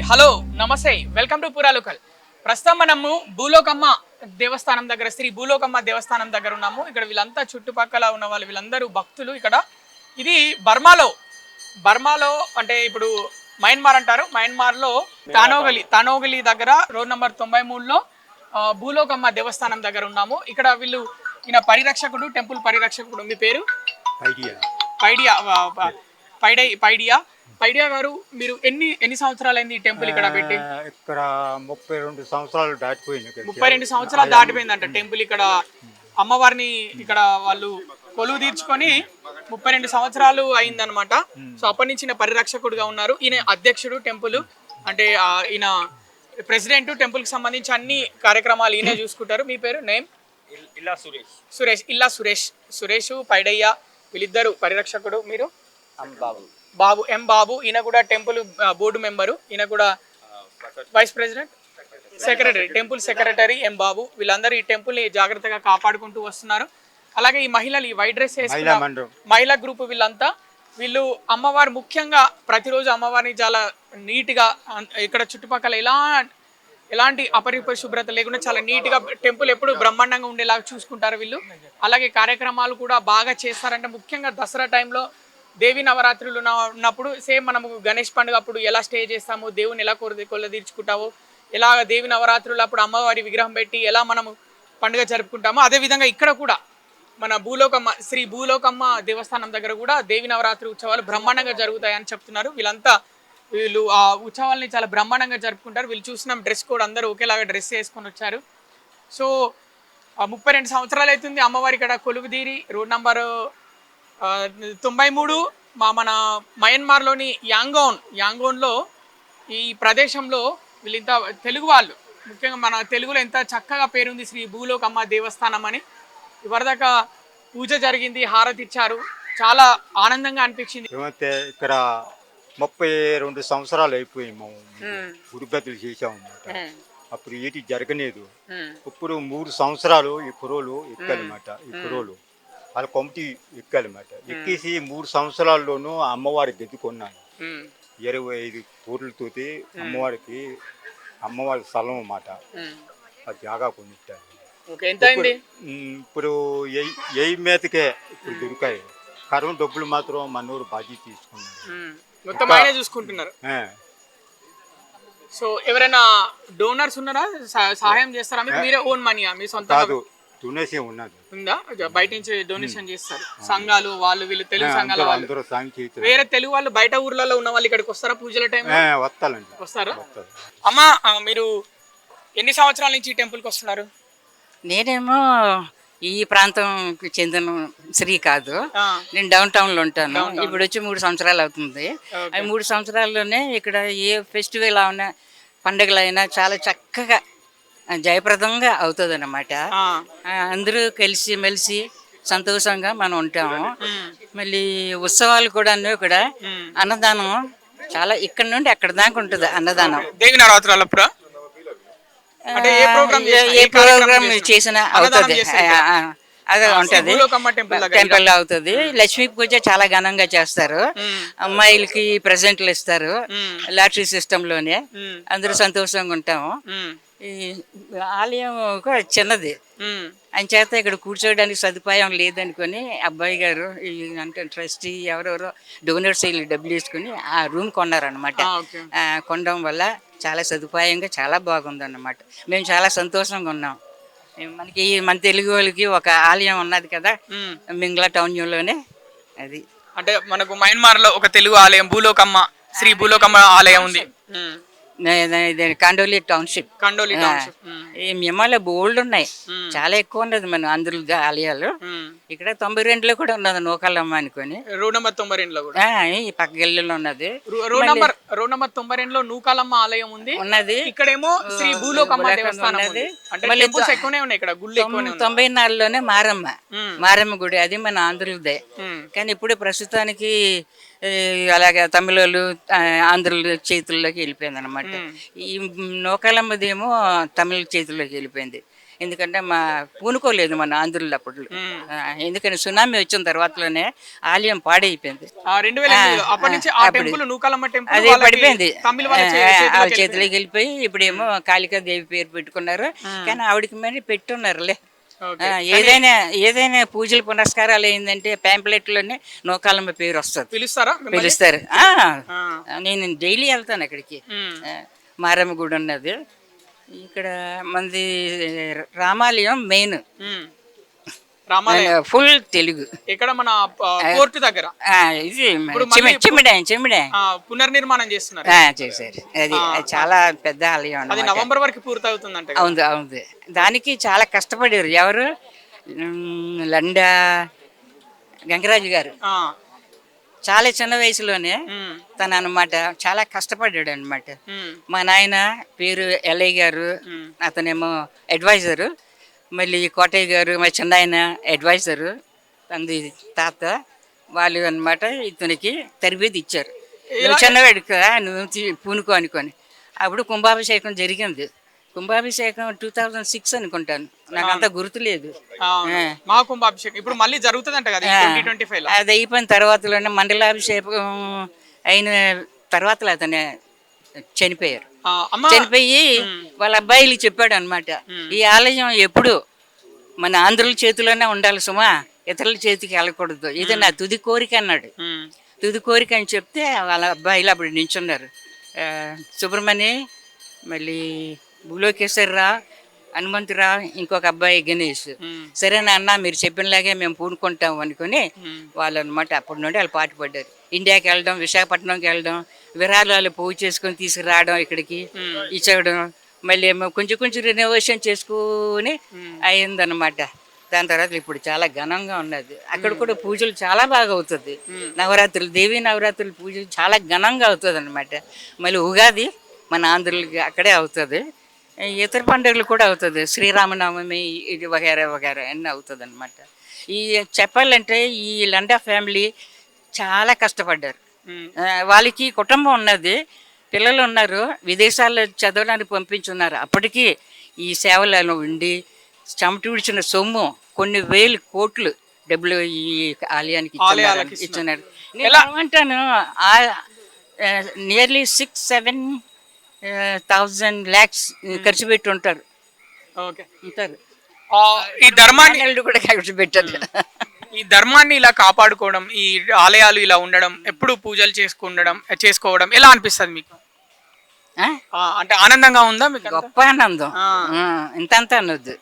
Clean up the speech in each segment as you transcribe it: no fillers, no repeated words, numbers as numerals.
Hello నమస్తే welcome to పురా local. ప్రస్తుతం మనము భూలోకమ్మ దేవస్థానం దగ్గర శ్రీ భూలోకమ్మ దేవస్థానం దగ్గర ఉన్నాము. ఇక్కడ వీళ్ళంతా చుట్టుపక్కల ఉన్న వాళ్ళు వీళ్ళందరూ భక్తులు. ఇక్కడ ఇది బర్మాలో అంటే ఇప్పుడు మయన్మార్ అంటారు. మయన్మార్లో తానోగలి దగ్గర రోడ్ నెంబర్ 93లో భూలోకమ్మ దేవస్థానం దగ్గర ఉన్నాము. ఇక్కడ వీళ్ళు ఈయన పరిరక్షకుడు, టెంపుల్ పరిరక్షకుడు. మీ పేరు? పైడియా గారు, మీరు ఎన్ని సంవత్సరాలు అయింది ఈ టెంపుల్ ఇక్కడ పెట్టి? ఇక్కడ 32 సంవత్సరాలు దాటిపోయింది. 32 సంవత్సరాలు దాటిపోయిందంట టెంపుల్. ఇక్కడ అమ్మవారిని ఇక్కడ వాళ్ళు కొలువు తీర్చుకొని 32 సంవత్సరాలు అయిందనమాట. సో అప్పటి నుంచి పరిరక్షకుడుగా ఉన్నారు. ఈయన అధ్యక్షుడు టెంపుల్, అంటే ఈయన ప్రెసిడెంట్. టెంపుల్ కి సంబంధించి అన్ని కార్యక్రమాలు ఈయన చూసుకుంటారు. మీ పేరు? నేమ్? సురేష్ పైడయ్య వీళ్ళిద్దరు పరిరక్షకుడు. మీరు? బాబు. ఈయన కూడా టెంపుల్ బోర్డు మెంబరు. ఈయన కూడా vice president, secretary, temple secretary M Babu. వీళ్ళందరూ ఈ టెంపుల్ ని జాగ్రత్తగా కాపాడుకుంటూ వస్తున్నారు. అలాగే ఈ మహిళలు, ఈ వైట్ డ్రెస్ వేసుకున్న మహిళా గ్రూప్ వీళ్ళు అమ్మవారు ముఖ్యంగా ప్రతిరోజు అమ్మవారిని చాలా నీట్ గా ఇక్కడ చుట్టుపక్కల ఎలాంటి అపరిశుభ్రత లేకుండా చాలా నీట్ గా టెంపుల్ ఎప్పుడు బ్రహ్మాండంగా ఉండేలాగా చూసుకుంటారు వీళ్ళు. అలాగే కార్యక్రమాలు కూడా బాగా చేస్తారంటే ముఖ్యంగా దసరా టైంలో దేవి నవరాత్రులు ఉన్నప్పుడు సేమ్ మనము గణేష్ పండుగ అప్పుడు ఎలా స్టే చేస్తాము, దేవుని ఎలా కొల్ల తీర్చుకుంటామో, ఎలా దేవి నవరాత్రులు అప్పుడు అమ్మవారి విగ్రహం పెట్టి ఎలా మనము పండుగ జరుపుకుంటామో, అదేవిధంగా ఇక్కడ కూడా మన శ్రీ భూలోకమ్మ దేవస్థానం దగ్గర కూడా దేవి నవరాత్రి ఉత్సవాలు బ్రహ్మాండంగా జరుగుతాయని చెప్తున్నారు. వీళ్ళు ఆ ఉత్సవాలని చాలా బ్రహ్మాండంగా జరుపుకుంటారు. వీళ్ళు చూసిన డ్రెస్ కోడ్ అందరూ ఒకేలాగా డ్రెస్ వేసుకొని వచ్చారు. సో 32 సంవత్సరాలు అవుతుంది అమ్మవారి ఇక్కడ కొలువు తీరి. రోడ్ నంబర్ 93 మన మయన్మార్లోని యాంగోన్లో ఈ ప్రదేశంలో వీళ్ళంత తెలుగు వాళ్ళు, ముఖ్యంగా మన తెలుగులో ఎంత చక్కగా పేరుంది శ్రీ భూలోకమ్మ దేవస్థానం అని. ఇవరిదాకా పూజ జరిగింది, హారతి ఇచ్చారు, చాలా ఆనందంగా అనిపించింది. ఇక్కడ 32 సంవత్సరాలు అయిపోయాము. గుడిగతులు చేసాము. అప్పుడు ఏటి జరగలేదు. ఇప్పుడు 3 సంవత్సరాలు ఈ కురోలు ఎక్కాలన్నమాట. ఈ కురోలు వాళ్ళ కొమ్మటి ఎక్కాలన్నమాట. ఎక్కేసి 3 సంవత్సరాల్లోనూ అమ్మవారి గది కొన్నాను. 25 కోట్లతోటి అమ్మవారి స్థలం అన్నమాట. ఆ జాగా కొనిట్టాను. ఇప్పుడు ఏ మేతకే ఇప్పుడు దొరికాయి. కరువు డబ్బులు మాత్రం మనూరు బాధ్యత తీసుకున్నారు. చూసుకుంటున్నారు. సో ఎవరైనా డోనర్స్ ఉన్నారా, సహాయం చేస్తారా? మీరే ఓన్ మనీయా, మీ సొంత? డొనేషన్ ఉన్నది ఉందా? బయట నుంచి డొనేషన్ చేస్తారు సంఘాలు వాళ్ళు, వీళ్ళు తెలుగు సంఘాల వాళ్ళు. వేరే తెలుగు వాళ్ళు బయట ఊర్లలో ఉన్న వాళ్ళు ఇక్కడికి వస్తారా పూజల టైం? వస్తారా? అమ్మా, మీరు ఎన్ని సంవత్సరాల నుంచి ఈ టెంపుల్కి వస్తున్నారు? నేనేమో ఈ ప్రాంతంకి చెందిన స్త్రీ కాదు. నేను డౌన్ టౌన్లో ఉంటాను. ఇప్పుడు వచ్చి 3 సంవత్సరాలు అవుతుంది. అవి 3 సంవత్సరాల్లోనే ఇక్కడ ఏ ఫెస్టివల్ అయినా పండుగలైనా చాలా చక్కగా జయప్రదంగా అవుతుంది అన్నమాట. అందరూ కలిసి మెలిసి సంతోషంగా మనం ఉంటాము. మళ్ళీ ఉత్సవాలు కూడా అన్నదానం చాలా ఇక్కడ నుండి అక్కడ దాకా ఉంటుంది అన్నదానం. దేవి నవరాత్రులప్పుడు ఏ ప్రోగ్రామ్ చేసినా అవుతుంది, అదే ఉంటుంది. టెంపుల్ అవుతుంది. లక్ష్మీ పూజ చాలా ఘనంగా చేస్తారు. అమ్మాయిలకి ప్రెజెంట్లు ఇస్తారు లాటరీ సిస్టమ్ లోనే. అందరూ సంతోషంగా ఉంటాము. ఈ ఆలయం కూడా చిన్నది అంచేత ఇక్కడ కూర్చోడానికి సదుపాయం లేదనుకొని అబ్బాయి గారు అంటే ట్రస్టీ ఎవరెవరో డోనర్స్ డబ్బులు వేసుకుని ఆ రూమ్ కొన్నారనమాట. కొనడం వల్ల చాలా సదుపాయంగా చాలా బాగుందన్నమాట. మేము చాలా సంతోషంగా ఉన్నాం. మన తెలుగు వాళ్ళకి ఒక ఆలయం ఉన్నది కదా మింగ్లా టౌన్లోనే. అది అంటే మనకు మయన్మార్లో ఒక తెలుగు ఆలయం శ్రీ భూలోకమ్మ ఆలయం ఉంది. కండోలి టౌన్షిప్. ఈ మిమ్మల్ని బోల్డ్ ఉన్నాయి, చాలా ఎక్కువ ఉన్నది మన అందరు ఆలయాలు. ఇక్కడ 92లో కూడా ఉన్నది నూకాలమ్మ అనుకొని. రోడ్ నెంబర్ 92లో ఈ పక్క గల్లీలో ఉన్నది. రోడ్ నెంబర్ 92లో నూకాలమ్మ ఆలయం ఉన్నది. ఇక్కడేమో శ్రీ భూలోకమ్మ దేవస్థానం ఉంది. అంటే ఎక్కువనే ఉన్నాయి ఇక్కడ, గుళ్ళు ఎక్కువనే ఉన్నాయి. 94లోనే మారమ్మ గుడి, అది మన ఆంధ్రులదే. కానీ ఇప్పుడు ప్రస్తుతానికి అలాగే తమిళోళ్ళు ఆంధ్రుల చేతుల్లోకి వెళ్ళిపోయింది అనమాట. ఈ నూకాలమ్మదేమో తమిళ చేతుల్లోకి వెళ్ళిపోయింది. ఎందుకంటే పూనుకోలేదు మన ఆంధ్రులు అప్పుడు. ఎందుకంటే సునామీ వచ్చిన తర్వాతలోనే ఆలయం పాడైపోయింది. 2008 అప్పటి నుంచి ఆ టెంపుల్ నూకాలమ్మ టెంపుల్ అదే పడిపోయింది, తమిళ వాళ్ళ వాళ్ళ చేతిలోకి వెళ్ళిపోయి ఇప్పుడేమో కాళికా దేవి పేరు పెట్టుకున్నారు. కానీ ఆవిడకి మరి పెట్టున్నారులే. ఏదైనా పూజలు పునస్కారాలు అయిందంటే ప్యాంప్లెట్లోనే నూకాలమ్మ పేరు వస్తుంది, పిలుస్తారు. నేను డైలీ వెళ్తాను అక్కడికి. మారమ్మ గుడి ఉన్నది ఇక్కడ, మంది రామాలయం మెయిన్, ఫుల్ తెలుగు. ఇక్కడ మన పోర్టు దగ్గర ఇది చెమ్మిడాయి పునర్నిర్మాణం చేస్తున్నారు, చేశారు. అది చాలా పెద్ద ఆలయం, అది నవంబర్ వరకు పూర్తి అవుతుందంట. అవును. దానికి చాలా కష్టపడారు. ఎవరు? లండా గంగరాజు గారు. చాలా చిన్న వయసులోనే తను అనమాట చాలా కష్టపడ్డాడు అనమాట. మా నాయన పేరు ఎల్లయ్య గారు, అతనేమో అడ్వైజరు. మళ్ళీ కోటయ్య గారు మా చిన్నాయన అడ్వైజరు, తంది తాత. వాళ్ళు అనమాట ఇతనికి తరబేతి ఇచ్చారు. నువ్వు చిన్నవాడు కదా, నువ్వు పూనుకో అనుకొని. అప్పుడు కుంభాభిషేకం జరిగింది. కుంభాభిషేకం 2006 అనుకుంటాను, నాకు అంత గుర్తులేదు. కుంభాభిషేకం ఇప్పుడు మళ్ళీ జరుగుతుందంట కదా 2025. అది అయిపోయిన తర్వాతలోనే మండలాభిషేకం అయిన తర్వాత అతనే చనిపోయారు. చనిపోయి వాళ్ళ అబ్బాయిలు చెప్పాడు అనమాట, ఈ ఆలయం ఎప్పుడు మన ఆంధ్రుల చేతిలోనే ఉండాలి సుమా, ఇతరుల చేతికి వెళ్ళకూడదు, ఇది నా తుది కోరిక అన్నాడు. తుది కోరిక అని చెప్తే వాళ్ళ అబ్బాయిలు అప్పుడు నించున్నారు. సుబ్రహ్మణ్య, మళ్ళీ భూలోకేశ్వరరావు, హనుమంతరావు, ఇంకొక అబ్బాయి గణేష్. సరే నాన్న మీరు చెప్పినలాగే మేము పూనుకుంటాం అనుకుని వాళ్ళు అనమాట అప్పటి నుండి వాళ్ళు పాటు పడ్డారు. ఇండియాకి వెళ్ళడం, విశాఖపట్నంకి వెళ్ళడం, విరాళాలు పోగు చేసుకొని తీసుకురావడం, ఇక్కడికి ఇచ్చడం, మళ్ళీ ఏమో కొంచెం రెనోవేషన్ చేసుకుని అయిందనమాట. దాని తర్వాత ఇప్పుడు చాలా ఘనంగా ఉన్నది. అక్కడ కూడా పూజలు చాలా బాగా అవుతుంది. నవరాత్రులు, దేవీ నవరాత్రులు పూజలు చాలా ఘనంగా అవుతుంది అనమాట. మళ్ళీ ఉగాది మన ఆంధ్రులకి అక్కడే అవుతుంది. ఇతర పండుగలు కూడా అవుతుంది, శ్రీరామనవమి, ఇది వగేరా అన్నీ అవుతుంది అనమాట. ఈ చెప్పాలంటే ఈ లండా ఫ్యామిలీ చాలా కష్టపడ్డారు. వాళ్ళకి కుటుంబం ఉన్నది, పిల్లలు ఉన్నారు, విదేశాల్లో చదవడానికి పంపించున్నారు. అప్పటికీ ఈ సేవలలో ఉండి చెమటూడ్చిన సొమ్ము కొన్ని వేలు కోట్లు డబ్బులు ఈ ఆలయానికి ఇచ్చున్నారు. నేను ఏమంటాను, నియర్లీ 6-7,000 lakhs ఖర్చు పెట్టి ఉంటారు. ఈ ధర్మాన్ని కూడా ఖర్చు పెట్టారు. ఈ ధర్మాన్ని ఇలా కాపాడుకోవడం, ఈ ఆలయాలు ఇలా ఉండడం, ఎప్పుడు పూజలు చేసుకోవడం ఎలా అనిపిస్తుంది మీకు? అంటే ఆనందంగా ఉందా మీకు? గొప్ప ఆనందం, ఇంత అనొద్దు,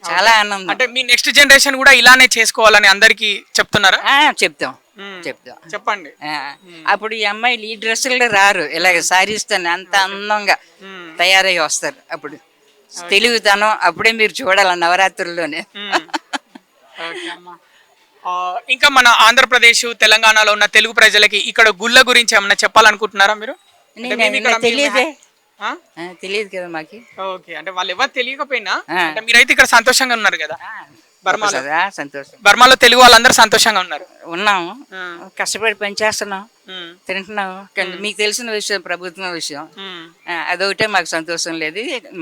చాలా ఆనందం. అంటే మీ నెక్స్ట్ జనరేషన్ కూడా ఇలానే చేసుకోవాలని అందరికి చెప్తున్నారా? చెప్తాం. చెప్పండి. అప్పుడు ఈ అమ్మాయిలు ఈ డ్రెస్సుల్లో రారు, ఇలాగ సారీస్తాను అంత అందంగా తయారై వస్తారు. అప్పుడు తెలుగుతనం అప్పుడే మీరు చూడాలి నవరాత్రుల్లోనే. ఇంకా మన ఆంధ్రప్రదేశ్, తెలంగాణలో ఉన్న తెలుగు ప్రజలకి ఇక్కడ గుళ్ళ గురించి ఏమన్నా చెప్పాలనుకుంటున్నారా మీరు? తెలియదు కదా మాకి. ఓకే, అంటే వాళ్ళు ఎవరు తెలియకపోయినా మీరైతే ఇక్కడ సంతోషంగా ఉన్నారు కదా. బర్మాలో తెలుగు వాళ్ళందరూ సంతోషంగా ఉన్నాము, కష్టపడి పని చేస్తున్నాం, తింటున్నాము. కానీ మీకు తెలిసిన విషయం ప్రభుత్వం విషయం, అదొకటే మాకు సంతోషం లేదు,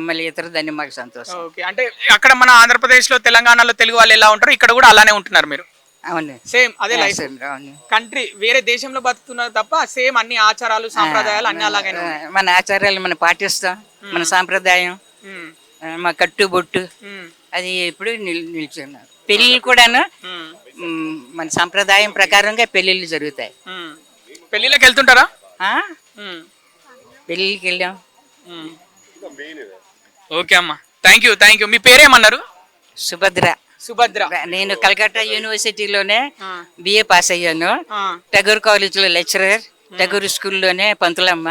మళ్ళీ ఇతర దాన్ని మాకు సంతోషం. అంటే అక్కడ మన ఆంధ్రప్రదేశ్ లో, తెలంగాణలో తెలుగు వాళ్ళు ఎలా ఉంటారు, ఇక్కడ కూడా అలానే ఉంటున్నారు మీరు? అవును, సేమ్ అదే లైఫ్. కంట్రీ వేరే దేశంలో బతుకుతున్నారు తప్ప సేమ్ అన్ని ఆచారాలు, సాంప్రదాయాలు అన్ని అలాగే. మన ఆచారాలు మనం పాటిస్తాం, మన సాంప్రదాయం, మా కట్టు బొట్టు అది ఎప్పుడు నిల్చున్నారు. పెళ్ళిళ్ళు కూడాను మన సాంప్రదాయం ప్రకారంగా పెళ్ళిళ్ళు జరుగుతాయి. పెళ్ళిళ్ళకి వెళ్తుంటారా? పెళ్ళిళ్ళకి వెళ్ళాం. ఓకే అమ్మా, థ్యాంక్ యూ. మీ పేరేమన్నారు? సుభద్ర. నేను కలకత్తా యూనివర్సిటీలోనే బిఏ పాస్ అయ్యాను. టగూర్ కాలేజ్లో లెక్చరర్, టగూర్ స్కూల్లోనే పంతులమ్మ,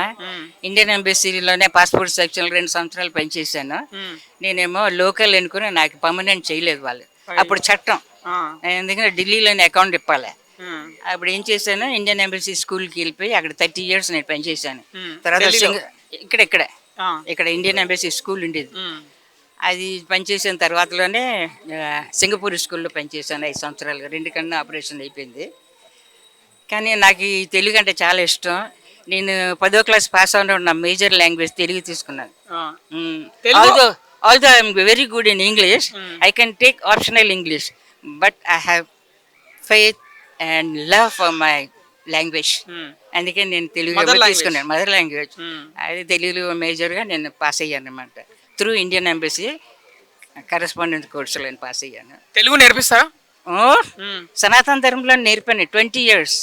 ఇండియన్ ఎంబసీలోనే పాస్పోర్ట్ సెక్షన్ 2 సంవత్సరాలు పనిచేశాను. నేనేమో లోకల్ అనుకుని నాకు పర్మనెంట్ చేయలేదు వాళ్ళు, అప్పుడు చట్టం. ఎందుకంటే ఢిల్లీలోనే అకౌంట్ ఇప్పాలి. అప్పుడు ఏం చేశాను, ఇండియన్ ఎంబసీ స్కూల్కి వెళ్ళిపోయి అక్కడ 30 years నేను పనిచేశాను. తర్వాత ఇక్కడ ఇండియన్ ఎంబసీ స్కూల్ ఉండేది, అది పనిచేసిన తర్వాతలోనే సింగపూర్ స్కూల్లో పనిచేశాను 5 సంవత్సరాలుగా. 2 కన్నా ఆపరేషన్ అయిపోయింది. కానీ నాకు ఈ తెలుగు అంటే చాలా ఇష్టం. నేను 10వ క్లాస్ పాస్ అవును, నా మేజర్ లాంగ్వేజ్ తెలుగు తీసుకున్నాను. although I'm very good in English, I can take optional English, but I have faith and love for my language. అందుకే నేను తెలుగు తీసుకున్నాను, మదర్ లాంగ్వేజ్. అది తెలుగులో మేజర్గా నేను పాస్ అయ్యాను అనమాట. త్రూ ఇండియన్ ఎంబసీ కరెస్పాండెంట్ కోర్సులో నేను పాస్ అయ్యాను. తెలుగు నేర్పిస్తారా? సనాతన ధర్మంలో నేర్పాను 20 years.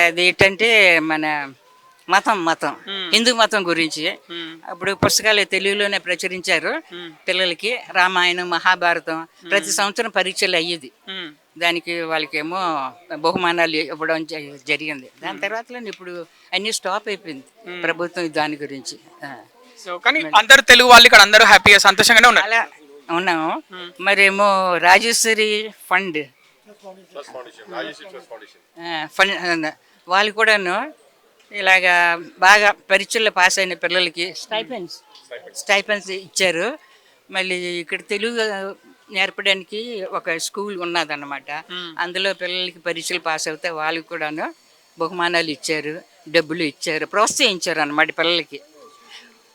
అది ఏంటంటే మన మతం హిందూ మతం గురించి అప్పుడు పుస్తకాలు తెలుగులోనే ప్రచురించారు పిల్లలకి. రామాయణం, మహాభారతం ప్రతి సంవత్సరం పరీక్షలు అయ్యేది. దానికి వాళ్ళకేమో బహుమానాలు ఇవ్వడం జరిగింది. దాని తర్వాత ఇప్పుడు అన్ని స్టాప్ అయిపోయింది ప్రభుత్వం దాని గురించి. సో కానీ అందరూ తెలుగు వాళ్ళు ఇక్కడ అందరూ హ్యాపీగా సంతోషంగానే ఉన్నారు. అలా ఉన్నాము. మరేమో రాజేశ్వరి ఫండ్ వాళ్ళు కూడాను ఇలాగా బాగా పరీక్షల్లో పాస్ అయిన పిల్లలకి స్టైపెండ్స్ ఇచ్చారు. మళ్ళీ ఇక్కడ తెలుగు నేర్పడానికి ఒక స్కూల్ ఉన్నదన్నమాట. అందులో పిల్లలకి పరీక్షలు పాస్ అవుతే వాళ్ళకి కూడాను బహుమానాలు ఇచ్చారు, డబ్బులు ఇచ్చారు, ప్రోత్సహించారు అన్నమాట పిల్లలకి.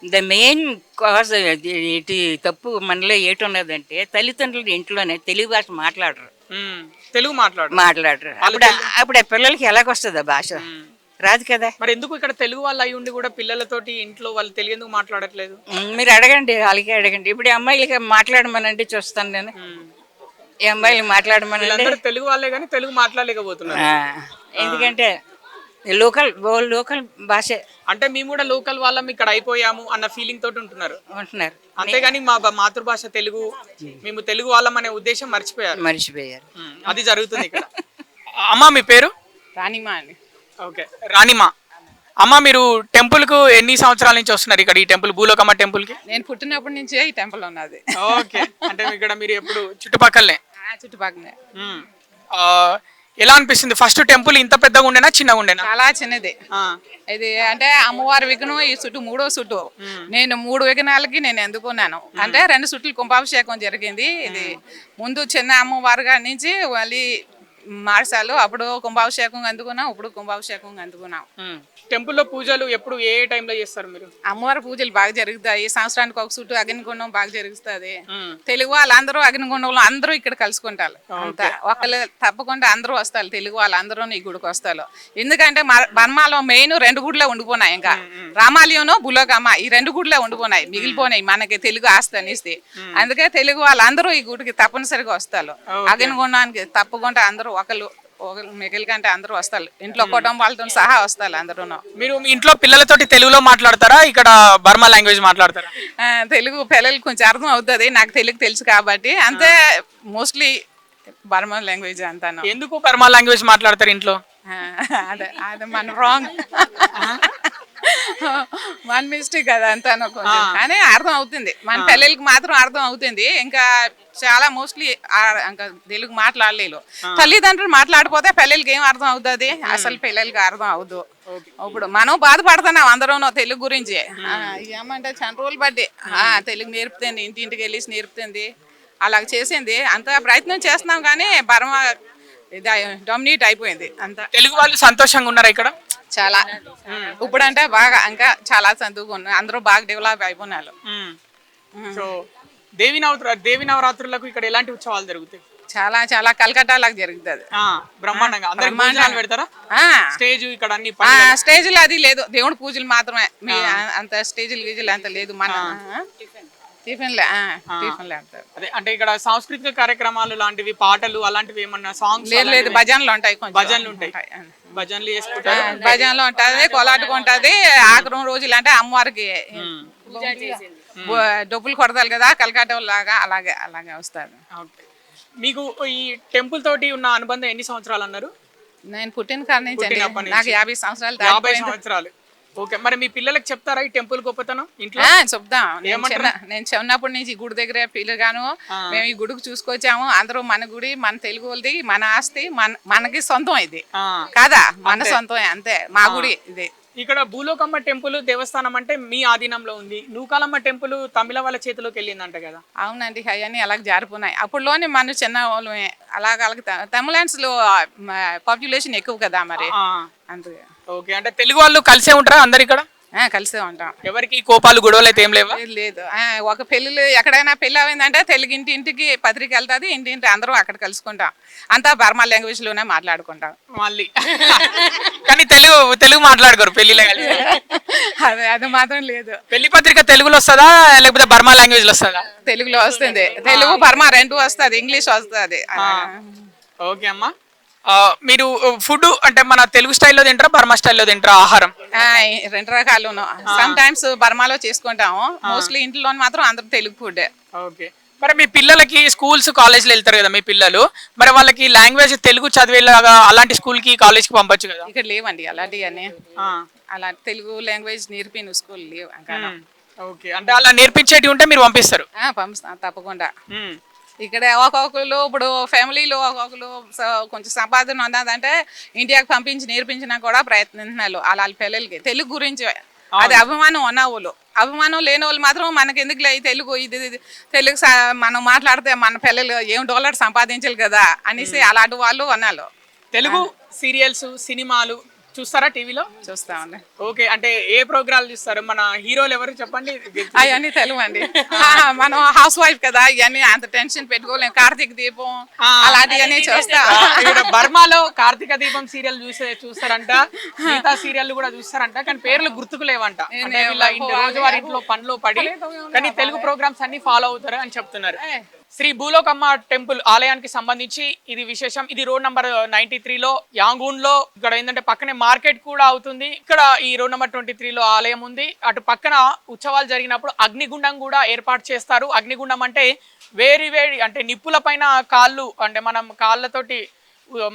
ద మెయిన్ కాజ్ ఏంటి తప్పు మనలో ఏటి ఉన్నదంటే తల్లిదండ్రులు ఇంట్లోనే తెలుగు భాష మాట్లాడరు. అప్పుడు ఆ పిల్లలకి ఎలాగొస్తుంది ఆ భాష? రాదు కదా. మరి ఎందుకు ఇక్కడ తెలుగు వాళ్ళు అయి ఉండి కూడా పిల్లలతోటి ఇంట్లో వాళ్ళు తెలుగు ఎందుకు మాట్లాడట్లేదు? మీరు అడగండి, వాళ్ళకి అడగండి. ఇప్పుడు ఈ అమ్మాయిలకి మాట్లాడమనండి, చూస్తాను నేను. ఈ అమ్మాయిలు మాట్లాడమనండి. తెలుగు వాళ్ళే కానీ తెలుగు మాట్లాడలేకపోతున్నారు. ఎందుకంటే లోకల్ భాష అంటే మేము కూడా లోకల్ వాళ్ళం ఇక్కడ అయిపోయాము అన్న ఫీలింగ్ తోటి ఉంటున్నారు. అంతేగాని మా మాతృభాష తెలుగు, మేము తెలుగు వాళ్ళం అనే ఉద్దేశం మర్చిపోయారు. అది జరుగుతుంది ఇక్కడ. అమ్మ మీ పేరు? రాణిమా అండి. ఓకే రాణిమా. అమ్మ మీరు టెంపుల్ కు ఎన్ని సంవత్సరాల నుంచి వస్తున్నారు ఇక్కడ ఈ టెంపుల్ భూలోకమ్మ టెంపుల్ కి? నేను పుట్టినప్పటి నుంచే ఈ టెంపుల్ ఉన్నది. ఓకే అంటే ఇక్కడ మీరు ఎప్పుడు చుట్టుపక్కలనే? చుట్టుపక్కలనే. ఎలా అనిపిస్తుంది? ఫస్ట్ టెంపుల్ ఇంత పెద్దగా ఉండేనా చిన్నగా ఉండేనా? చాలా చిన్నది. ఇది అంటే అమ్మవారి విఘ్నం ఈ చుట్టూ 3వ చుట్టు. నేను 3 విఘ్నాలకి నేను ఎందుకున్నాను అంటే 2 చుట్లు కుంభాభిషేకం జరిగింది. ఇది ముందు చిన్న అమ్మవారిగా నుంచి మళ్ళీ మార్చాలు. అప్పుడు కుంభాభిషేకం అందుకున్నాం, ఇప్పుడు కుంభాభిషేకం అందుకున్నాం. టెంపుల్లో పూజలు ఎప్పుడు ఏ టైంలో చేస్తారు మీరు? అమ్మవారి పూజలు బాగా జరుగుతాయి. సంవత్సరానికి ఒక చుట్టూ అగ్నిగుండం బాగా జరుగుతుంది. తెలుగు వాళ్ళందరూ అగ్నిగుండంలో అందరూ ఇక్కడ కలుసుకుంటారు. అంతా ఒకళ్ళు తప్పకుండా అందరూ వస్తారు. తెలుగు వాళ్ళందరూ ఈ గుడికి వస్తారు. ఎందుకంటే బర్మాలో మెయిన్ 2 గుడిలో ఉండిపోయినాయి. ఇంకా రామాలయంలో భూలోకమ్మ ఈ 2 గుడిలో ఉండిపోయినాయి, మిగిలిపోయినాయి మనకి తెలుగు ఆస్తి అనేసి. అందుకే తెలుగు వాళ్ళందరూ ఈ గుడికి తప్పనిసరిగా వస్తారు. అగ్నిగుండానికి తప్పకుండా అందరూ ఒకళ్ళు మిగిలి కంటే అందరూ వస్తారు. ఇంట్లో కుటుంబాలతో సహా వస్తారు అందరూ. మీరు మీ ఇంట్లో పిల్లలతోటి తెలుగులో మాట్లాడతారా, ఇక్కడ బర్మా లాంగ్వేజ్ మాట్లాడతారా? తెలుగు పిల్లలకి కొంచెం అర్థం అవుతుంది, నాకు తెలుగు తెలుసు కాబట్టి. అంతే మోస్ట్లీ బర్మా లాంగ్వేజ్ అంతాను. ఎందుకు బర్మా లాంగ్వేజ్ మాట్లాడతారు ఇంట్లో? అదే అదే మన రాంగ్ మన మిస్టేక్ కదా అంతాను. కానీ అర్థం అవుతుంది, మన పిల్లలకి మాత్రం అర్థం అవుతుంది. ఇంకా చాలా మోస్ట్లీ ఇంకా తెలుగు మాట్లాడలేదు. తల్లిదండ్రులు మాట్లాడిపోతే పిల్లలకి ఏం అర్థం అవుతుంది? అసలు పిల్లలకి అర్థం అవుదు. ఇప్పుడు మనం బాధపడుతున్నాం అందరూ తెలుగు గురించి. ఏమంటే చాలా రోజులు బట్టి తెలుగు నేర్పుతుంది, ఇంటింటికి వెళ్ళేసి నేర్పుతుంది, అలాగ చేసింది. అంత ప్రయత్నం చేస్తున్నాం కానీ బర్మా ఇది డామినేట్ అయిపోయింది. అంత తెలుగు వాళ్ళు సంతోషంగా ఉన్నారు ఇక్కడ చాలా. ఇప్పుడంటే బాగా ఇంకా చాలా సంతోషంగా ఉన్నారు, అందరూ బాగా డెవలప్ అయిపోయినారు. సో దేవి నవరాత్రులకు ఇక్కడ ఎలాంటి ఉత్సవాలు జరుగుతాయి? చాలా చాలా కలకత్తా లాగా జరుగుతుంది బ్రహ్మాండంగా. అందరూ పెడతారా స్టేజ్ ఇక్కడ? అన్ని స్టేజ్లు అది లేదు, దేవుడి పూజలు మాత్రమే. అంత స్టేజ్లు గీజులు అంత లేదు. మన టిఫిన్లే అదే అంటే ఇక్కడ సాంస్కృతిక కార్యక్రమాలు లాంటివి, పాటలు అలాంటివి ఏమన్నా సాంగ్స్? లేదు భజనలు ఉంటాయి, భజనలు ఉంటాయి. భజనలు చేసుకుంటారు, భజనలు ఉంటది, కోలాటకు ఉంటది. ఆఖరం రోజులు అంటే అమ్మవారికి డబ్బులు కొడతారు కదా కలకత్తా లాగా, అలాగే అలాగే వస్తారు. మీకు ఈ టెంపుల్ తోటి ఉన్న అనుబంధం ఎన్ని సంవత్సరాలు అన్నారు? నేను పుట్టిన కాడి నుంచి నాకు 50 సంవత్సరాలు. 50 సంవత్సరాలు. ఓకే మరి మీ పిల్లలకు చెప్తారా ఈ టెంపుల్ గొప్పతనం ఇంట్లో? చెప్తాం. నేను చిన్నప్పటి నుంచి ఈ గుడి దగ్గరే పిల్లగాను మేము ఈ గుడికి చూసుకొచ్చాము. అందరూ మన గుడి, మన తెలుగు వాళ్ళది, మన ఆస్తి, మనకి సొంతం ఇది కాదా, మన సొంతం అంతే మా గుడి ఇది. ఇక్కడ భూలోకమ్మ టెంపుల్ దేవస్థానం అంటే మీ ఆధీనంలో ఉంది. నూకాలమ్మ టెంపుల్ తమిళ వాళ్ళ చేతిలోకి వెళ్ళిందంట కదా? అవునండి, అవన్నీ అలాగ జారిపోయినాయి. అప్పుడులోనే మన చిన్న వాళ్ళమే అలాగ తమిళన్స్ లో పాపులేషన్ ఎక్కువ కదా మరి అందుకే. ఓకే అంటే తెలుగు వాళ్ళు కలిసే ఉంటారా అందరు ఇక్కడ? కలిసే ఉంటాం. ఎవరికి కోపాలు గొడవలు అయితే ఏం లేవా? లేదు ఒక పెళ్ళిళ్ళు ఎక్కడైనా పెళ్ళి అయిందంటే తెలుగు ఇంటింటికి పత్రిక వెళ్తుంది, ఇంటింటి అందరూ అక్కడ కలుసుకుంటాం. అంతా బర్మా లాంగ్వేజ్ లోనే మాట్లాడుకుంటాం మళ్ళీ కానీ తెలుగు మాట్లాడుకోరు పెళ్లిలో కలిసి. అది మాత్రం లేదు. పెళ్లి పత్రిక తెలుగులో వస్తుందా లేకపోతే బర్మా లాంగ్వేజ్ లో వస్తుందా? తెలుగులో వస్తుంది, తెలుగు బర్మా రెండు వస్తుంది, ఇంగ్లీష్ వస్తుంది. ఓకే అమ్మా, మీరు ఫుడ్ అంటే మన తెలుగు స్టైల్లో తింటారా బర్మా స్టైల్లో తింటారా ఆహారం? రెండు రకాలును. సమ్ టైమ్స్ బర్మాలో చేసుకుంటాము, మోస్ట్లీ ఇంట్లో మాత్రం అందరూ తెలుగు ఫుడ్. ఓకే, మరి మీ పిల్లలకి స్కూల్స్ కాలేజ్లో వెళ్తారు కదా మీ పిల్లలు, మరి వాళ్ళకి లాంగ్వేజ్ తెలుగు చదివేలాగా అలాంటి స్కూల్కి కాలేజ్కి పంపొచ్చు కదా? ఇక్కడ లేవండి అలాంటివన్నీ. అలా తెలుగు లాంగ్వేజ్ నేర్పిన స్కూల్ లేవు. ఓకే, అంటే అలా నేర్పించేటి ఉంటే మీరు పంపిస్తారు? పంపిస్తాం తప్పకుండా. ఇక్కడ ఒక్కొక్కరు ఇప్పుడు ఫ్యామిలీలో ఒక్కొక్కరు కొంచెం సంపాదన ఉన్నదంటే ఇండియాకి పంపించి నేర్పించినా కూడా ప్రయత్నిస్తున్నారు వాళ్ళ పిల్లలకి తెలుగు గురించి. అది అభిమానం ఉన్న వాళ్ళు, అభిమానం లేని వాళ్ళు మాత్రం మనకి ఎందుకు తెలుగు ఇది తెలుగు మనం మాట్లాడితే మన పిల్లలు $1 సంపాదించాలి కదా అనేసి అలాంటి వాళ్ళు అన్నారు. తెలుగు సీరియల్స్ సినిమాలు చూస్తారా టీవీలో? చూస్తామండి. ఓకే, అంటే ఏ ప్రోగ్రాలు చూస్తారు? మన హీరోలు ఎవరు చెప్పండి? అవన్నీ తెలుగు అండి. మనం హౌస్ వైఫ్ కదా, ఇవన్నీ అంత టెన్షన్ పెట్టుకోలేము. కార్తీక దీపం అలాంటివన్నీ చూస్తా. బర్మాలో కార్తీక దీపం సీరియల్ చూస్తారంట, మిగతా సీరియల్ కూడా చూస్తారంట, కానీ పేర్లు గుర్తుకు లేవంట. రోజువారి ఇంట్లో పనిలో పడి కానీ తెలుగు ప్రోగ్రామ్స్ అన్ని ఫాలో అవుతారు అని చెప్తున్నారు. శ్రీ భూలోకమ్మ టెంపుల్ ఆలయానికి సంబంధించి ఇది విశేషం. ఇది రోడ్ నంబర్ 93లో యాంగూన్ లో. ఇక్కడ ఏంటంటే పక్కనే మార్కెట్ కూడా అవుతుంది. ఇక్కడ ఈ రోడ్ నంబర్ 23లో ఆలయం ఉంది. అటు పక్కన ఉత్సవాలు జరిగినప్పుడు అగ్నిగుండం కూడా ఏర్పాటు చేస్తారు. అగ్నిగుండం అంటే వేడి అంటే నిప్పుల పైన కాళ్ళు, అంటే మనం కాళ్ళతోటి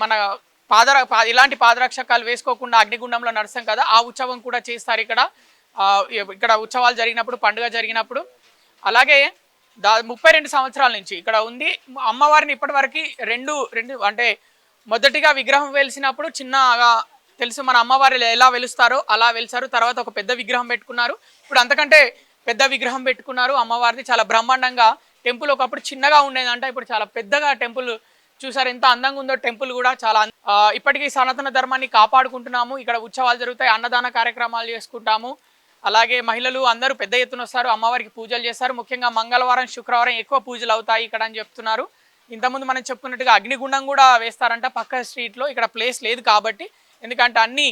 మన ఇలాంటి పాదరక్షకాలు వేసుకోకుండా అగ్నిగుండంలో నడుస్తాం కదా, ఆ ఉత్సవం కూడా చేస్తారు ఇక్కడ ఉత్సవాలు జరిగినప్పుడు, పండుగ జరిగినప్పుడు. అలాగే 32 సంవత్సరాల నుంచి ఇక్కడ ఉంది. అమ్మవారిని ఇప్పటివరకు రెండు అంటే మొదటిగా విగ్రహం వెలిసినప్పుడు చిన్నగా తెలుసు మన అమ్మవారి ఎలా వెలుస్తారో అలా వెలిసారు. తర్వాత ఒక పెద్ద విగ్రహం పెట్టుకున్నారు. ఇప్పుడు అంతకంటే పెద్ద విగ్రహం పెట్టుకున్నారు అమ్మవారిది. చాలా బ్రహ్మాండంగా టెంపుల్ ఒకప్పుడు చిన్నగా ఉండేదంట, ఇప్పుడు చాలా పెద్దగా టెంపుల్ చూసారు ఎంత అందంగా ఉందో. టెంపుల్ కూడా చాలా ఇప్పటికీ సనాతన ధర్మాన్ని కాపాడుకుంటున్నాము. ఇక్కడ ఉత్సవాలు జరుగుతాయి, అన్నదాన కార్యక్రమాలు చేసుకుంటాము. అలాగే మహిళలు అందరూ పెద్ద ఎత్తున వస్తారు, అమ్మవారికి పూజలు చేస్తారు. ముఖ్యంగా మంగళవారం శుక్రవారం ఎక్కువ పూజలు అవుతాయి ఇక్కడ అని చెప్తున్నారు. ఇంతకుముందు మనం చెప్పుకున్నట్టుగా అగ్నిగుండం కూడా వేస్తారంట పక్క స్ట్రీట్లో. ఇక్కడ ప్లేస్ లేదు కాబట్టి, ఎందుకంటే అన్ని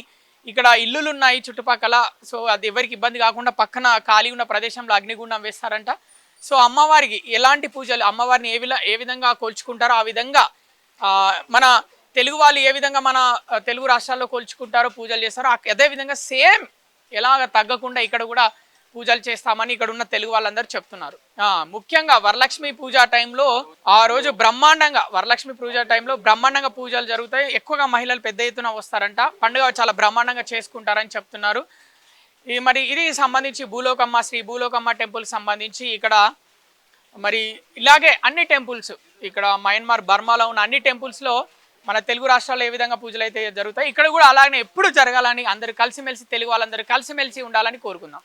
ఇక్కడ ఇల్లులు ఉన్నాయి చుట్టుపక్కల. సో అది ఎవరికి ఇబ్బంది కాకుండా పక్కన ఖాళీ ఉన్న ప్రదేశంలో అగ్నిగుండం వేస్తారంట. సో అమ్మవారికి ఎలాంటి పూజలు, అమ్మవారిని ఏ విధంగా కొలుచుకుంటారో ఆ విధంగా మన తెలుగు వాళ్ళు ఏ విధంగా మన తెలుగు రాష్ట్రాల్లో కొలుచుకుంటారో పూజలు చేస్తారో అదే విధంగా సేమ్ ఎలాగ తగ్గకుండా ఇక్కడ కూడా పూజలు చేస్తామని ఇక్కడ ఉన్న తెలుగు వాళ్ళందరూ చెప్తున్నారు. ముఖ్యంగా వరలక్ష్మి పూజ టైంలో ఆ రోజు బ్రహ్మాండంగా, వరలక్ష్మి పూజ టైంలో బ్రహ్మాండంగా పూజలు జరుగుతాయి. ఎక్కువగా మహిళలు పెద్ద ఎత్తున వస్తారంట, పండుగ చాలా బ్రహ్మాండంగా చేసుకుంటారని చెప్తున్నారు. మరి ఇది సంబంధించి భూలోకమ్మ, శ్రీ భూలోకమ్మ టెంపుల్ సంబంధించి ఇక్కడ మరి ఇలాగే అన్ని టెంపుల్స్ ఇక్కడ మయన్మార్ బర్మాలో ఉన్న అన్ని టెంపుల్స్లో మన తెలుగు రాష్ట్రాల్లో ఏ విధంగా పూజలు అయితే జరుగుతాయి ఇక్కడ కూడా అలాగనే ఎప్పుడు జరగాలని, అందరూ కలిసిమెలిసి తెలుగు వాళ్ళందరూ కలిసిమెలిసి ఉండాలని కోరుకుందాం.